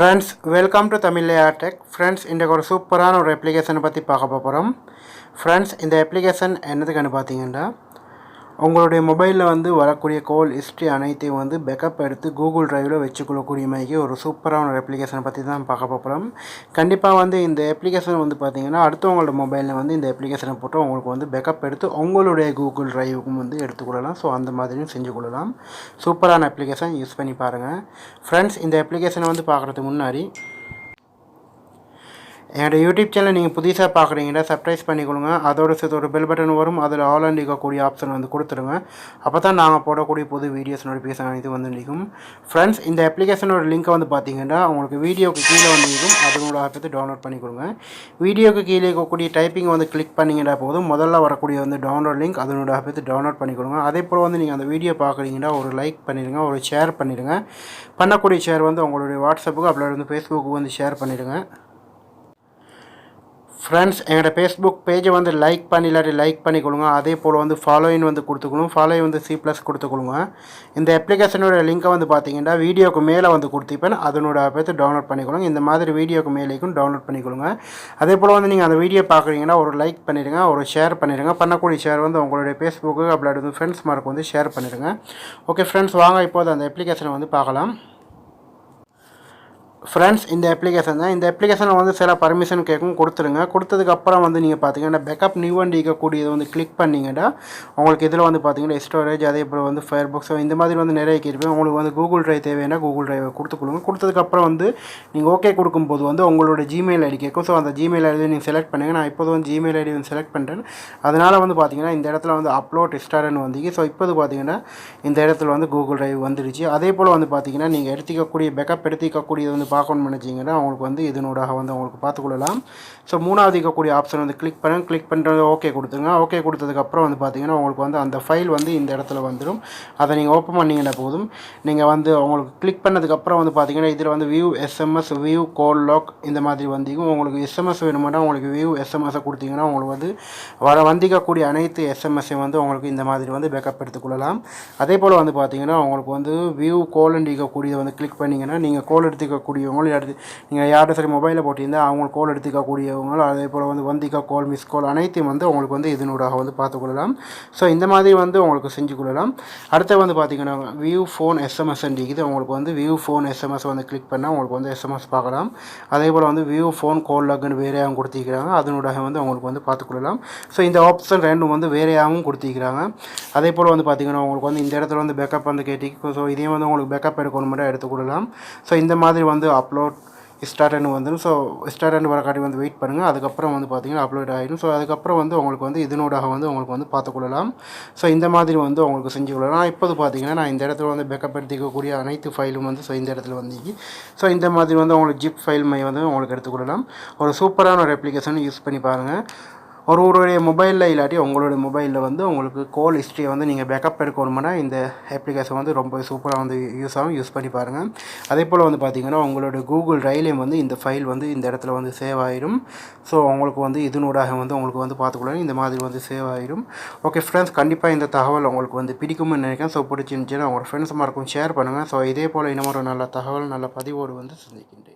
Friends, welcome to Tamil AI Tech. Friends, இன்றைக்கு ஒரு சூப்பரான ஒரு அப்ளிகேஷனை பற்றி பார்க்க போகிறோம். ஃப்ரெண்ட்ஸ், இந்த அப்ளிகேஷன் என்னதுக்குன்னு பார்த்தீங்கன்னா, உங்களுடைய மொபைலில் வந்து வரக்கூடிய கால் ஹிஸ்ட்ரி அனைத்தையும் வந்து பேக்கப் எடுத்து கூகுள் ட்ரைவில் வச்சுக்கொள்ளக்கூடிய மாதிரி ஒரு சூப்பரான ஒரு அப்ளிகேஷனை பற்றி தான் பார்க்க போகிறோம். கண்டிப்பாக வந்து இந்த அப்ளிகேஷன் வந்து பார்த்தீங்கன்னா, அடுத்தவங்களோட மொபைலில் வந்து இந்த அப்ளிகேஷனை போட்டு உங்களுக்கு வந்து பேக்கப் எடுத்து உங்களுடைய கூகுள் ட்ரைவுக்கும் வந்து எடுத்துக்கொள்ளலாம். ஸோ அந்த மாதிரியும் செஞ்சு கொள்ளலாம். சூப்பரான அப்ளிகேஷன், யூஸ் பண்ணி பாருங்கள். ஃப்ரெண்ட்ஸ், இந்த அப்ளிகேஷனை வந்து பார்க்குறதுக்கு முன்னாடி என்னோட யூடியூப் சேனல் நீங்கள் புதுசாக பார்க்குறீங்கன்னா சப்ஸ்கிரைப் பண்ணிக்கொள்ளுங்க. அதோடு சேர்த்து ஒரு பெல் பட்டன் வரும், அதில் ஆல் அண்ட் இருக்கக்கூடிய ஆப்ஷன் வந்து கொடுத்துருங்க. அப்போ தான் நாங்கள் போடக்கூடிய புது வீடியோஸ் நோட்டிஃபிகேஷன் அனைத்து வந்து நிற்கும். ஃப்ரெண்ட்ஸ், இந்த அப்ளிகேஷனோட லிங்க்கை வந்து பார்த்தீங்கன்னா உங்களுக்கு வீடியோக்கு கீழே வந்து இருக்கும், அதனோட ஆப்பத்தை டவுன்லோட் பண்ணிக்கொடுங்க. வீடியோக்கு கீழே இருக்கக்கூடிய டைப்பிங் வந்து கிளிக் பண்ணிங்கன்னா போதும், முதல்ல வரக்கூடிய வந்து டவுன்லோட் லிங்க் அதனோட ஆப்பத்தை டவுன்லோட் பண்ணிக்கொடுங்க. அதே போல் வந்து நீங்கள் அந்த வீடியோ பார்க்குறீங்கன்னா ஒரு லைக் பண்ணிடுங்க, ஒரு ஷேர் பண்ணிடுங்க. பண்ணக்கூடிய ஷேர் வந்து உங்களுடைய வாட்ஸ்அப்புக்கு அப்லோட் வந்து ஃபேஸ்புக்கு வந்து ஷேர் பண்ணிவிடுங்க. ஃப்ரெண்ட்ஸ், எங்களோட ஃபேஸ்புக் பேஜை வந்து லைக் பண்ணிக்கொள்ளுங்க. அதே போல் வந்து ஃபாலோயின் வந்து கொடுத்துக்கணும். ஃபாலோயிங் வந்து C+ கொடுத்துக்கொள்ளுங்க. இந்த அப்ளிகேஷனோட லிங்க்கை வந்து பார்த்தீங்கன்னா வீடியோக்கு மேலே வந்து கொடுத்துப்பேன், அதனோட ஆப்பத்தை டவுன்லோட் பண்ணிக்கொள்ளுங்க. இந்த மாதிரி வீடியோக்கு மேலேக்கும் டவுன்லோட் பண்ணிக்கொள்ளுங்க. அதே போல் வந்து நீங்கள் அந்த வீடியோ பார்க்குறீங்கன்னா ஒரு லைக் பண்ணிடுங்க, ஒரு ஷேர் பண்ணிடுங்க. பண்ணக்கூடிய ஷேர் வந்து உங்களுடைய ஃபேஸ்புக்கு அப்லோட் வந்து ஃப்ரெண்ட்ஸ் மார்க் வந்து ஷேர் பண்ணிடுங்க. ஓகே ஃப்ரெண்ட்ஸ், வாங்க இப்போது அந்த அப்ளிகேஷனை வந்து பார்க்கலாம். ஃப்ரெண்ட்ஸ், இந்த அப்ளிகேஷன் தான். இந்த அப்ளிகேஷனை வந்து சில பர்மிஷன் கேட்கும், கொடுத்துருங்க. கொடுத்ததுக்கப்புறம் வந்து நீங்கள் பார்த்தீங்கன்னா பேக்கப் நியூ அண்ட் இருக்கக்கூடியதை வந்து கிளிக் பண்ணிங்கன்னா உங்களுக்கு இதில் வந்து பார்த்தீங்கன்னா ஸ்டோரேஜ், அதே போல் வந்து ஃபயர்பாக்ஸ் இந்த மாதிரி வந்து நிறைய கேட்பேன். உங்களுக்கு வந்து கூகுள் ட்ரைவ் தேவைன்னா கூகுள் ட்ரைவை கொடுத்துக்கொள்ளுங்க. கொடுத்ததுக்கப்புறம் வந்து நீங்கள் ஓகே கொடுக்கும்போது வந்து உங்களோட ஜிமெயில் ஐடி கேட்கும். ஸோ அந்த ஜிமெயில் ஐடி நீங்கள் செலக்ட் பண்ணுங்கள். நான் இப்போது வந்து ஜிமெயில் ஐடி வந்து செலக்ட் பண்ணுறேன். அதனால் வந்து பார்த்தீங்கன்னா இந்த இடத்துல வந்து அப்லோட் ஸ்டார்ட்னு வந்தீங்க. ஸோ இப்போது பார்த்தீங்கன்னா இந்த இடத்துல வந்து கூகுள் ட்ரைவ் வந்துடுச்சு. அதே போல் வந்து பார்த்தீங்கன்னா நீங்கள் எடுத்துக்கக்கூடிய பேக்கப் எடுத்துக்கக்கூடியது வந்து பார்க்கணும்னு நினச்சிங்கன்னா உங்களுக்கு வந்து இதனூடாக வந்து உங்களுக்கு பார்த்துக்கொள்ளலாம். ஸோ மூணாவது இருக்கக்கூடிய ஆப்ஷன் வந்து கிளிக் பண்ணுங்கள். கிளிக் பண்ணுறது ஓகே கொடுத்துருங்க. ஓகே கொடுத்ததுக்கப்புறம் வந்து பார்த்தீங்கன்னா உங்களுக்கு வந்து அந்த ஃபைல் வந்து இந்த இடத்துல வந்துடும். அதை நீங்கள் ஓப்பன் பண்ணிங்கன்னா போதும். நீங்கள் வந்து உங்களுக்கு கிளிக் பண்ணதுக்கப்புறம் வந்து பார்த்தீங்கன்னா இதில் வந்து வியூ SMS, வியூ கால் லாக் இந்த மாதிரி வந்திக்கும். உங்களுக்கு SMS வேணுமென்னா உங்களுக்கு வியூ SMSஐ கொடுத்தீங்கன்னா உங்களுக்கு வந்து வந்திக்கக்கூடிய அனைத்து SMSஐயும் வந்து உங்களுக்கு இந்த மாதிரி வந்து பேக்கப் எடுத்துக்கொள்ளலாம். அதே போல் வந்து பார்த்தீங்கன்னா உங்களுக்கு வந்து வியூ கால் இருக்கக்கூடியதை வந்து கிளிக் பண்ணிங்கன்னா நீங்கள் கால் எடுத்துக்கக்கூடியவங்களும் நீங்கள் யார்கிட்ட சரி மொபைலில் போட்டிருந்தால் அவங்களுக்கு கால் எடுத்துக்கக்கூடியவங்களும் அதே போல் வந்து வந்திக்கா கால் மிஸ் கால் அனைத்தையும் வந்து உங்களுக்கு வந்து இதனூடாக வந்து பார்த்துக்கொள்ளலாம். ஸோ இந்த மாதிரி வந்து உங்களுக்கு செஞ்சு கொள்ளலாம். அடுத்து வந்து பார்த்திங்கன்னா வியூ ஃபோன் SMS இருக்குது. உங்களுக்கு வந்து வியூ ஃபோன் SMS வந்து கிளிக் பண்ணால் உங்களுக்கு வந்து SMS பார்க்கலாம். அதே போல் வந்து வியூ ஃபோன் கால் லாக்னு வேறையாகவும் கொடுத்திருக்கிறாங்க, அதனூடாக வந்து உங்களுக்கு வந்து பார்த்துக்கொள்ளலாம். ஸோ இந்த ஆப்ஷன் ரெண்டும் வந்து வேறையாகவும் கொடுத்திருக்கிறாங்க. அதே போல் வந்து பார்த்திங்கன்னா உங்களுக்கு வந்து இந்த இடத்துல வந்து பேக்கப் வந்து கேட்டிக்கு. ஸோ இதையும் வந்து உங்களுக்கு பேக்கப் எடுக்கணும் மட்டும் எடுத்துக்கொள்ளலாம். ஸோ இந்த மாதிரி வந்து அப்லோட் ஸ்டார்ட்னு வந்துடும். ஸோ ஸ்டார்ட்னு வரக்காட்டி வந்து வெயிட் பண்ணுங்கள். அதுக்கப்புறம் வந்து பார்த்தீங்கன்னா அப்லோட் ஆகிடும். ஸோ அதுக்கப்புறம் வந்து உங்களுக்கு வந்து இதனூடாக வந்து உங்களுக்கு வந்து பார்த்துக்கொள்ளலாம். ஸோ இந்த மாதிரி வந்து உங்களுக்கு செஞ்சு கொள்ளலாம். இப்போது பார்த்தீங்கன்னா நான் இந்த இடத்துல வந்து பேக்கப் எடுத்துக்கக்கூடிய அனைத்து ஃபைலும் வந்து ஸோ இந்த இடத்துல வந்து ஸோ இந்த மாதிரி வந்து உங்களுக்கு ஜிப் ஃபைல் மை வந்து உங்களுக்கு எடுத்துக்கொள்ளலாம். ஒரு சூப்பரான ஒரு அப்ளிகேஷன், யூஸ் பண்ணி பாருங்கள். ஒருவருடைய மொபைலில் இல்லாட்டி உங்களுடைய மொபைலில் வந்து உங்களுக்கு கால் ஹிஸ்ட்ரியை வந்து நீங்கள் பேக்கப் எடுக்கணும்னா இந்த அப்ளிகேஷன் வந்து ரொம்ப சூப்பராக வந்து யூஸ் பண்ணி பாருங்கள். அதே போல் வந்து பார்த்திங்கன்னா உங்களோட கூகுள் ட்ரைவ்லேயும் வந்து இந்த ஃபைல் வந்து இந்த இடத்துல வந்து சேவ் ஆகிடும். ஸோ உங்களுக்கு வந்து இதனூடாக வந்து உங்களுக்கு வந்து பார்த்துக்கலாம், இந்த மாதிரி வந்து சேவ் ஆகிடும். ஓகே ஃப்ரெண்ட்ஸ், கண்டிப்பாக இந்த தகவல் உங்களுக்கு வந்து பிடிக்கும்னு நினைக்கிறேன். ஸோ பிடிச்சிருந்துச்சுன்னா உங்கள் ஃப்ரெண்ட்ஸ் மார்க்கும் ஷேர் பண்ணுங்கள். ஸோ இதே போல் இன்னும் ஒரு நல்ல தகவல் நல்ல பதிவோடு வந்து சந்திக்கின்றேன்.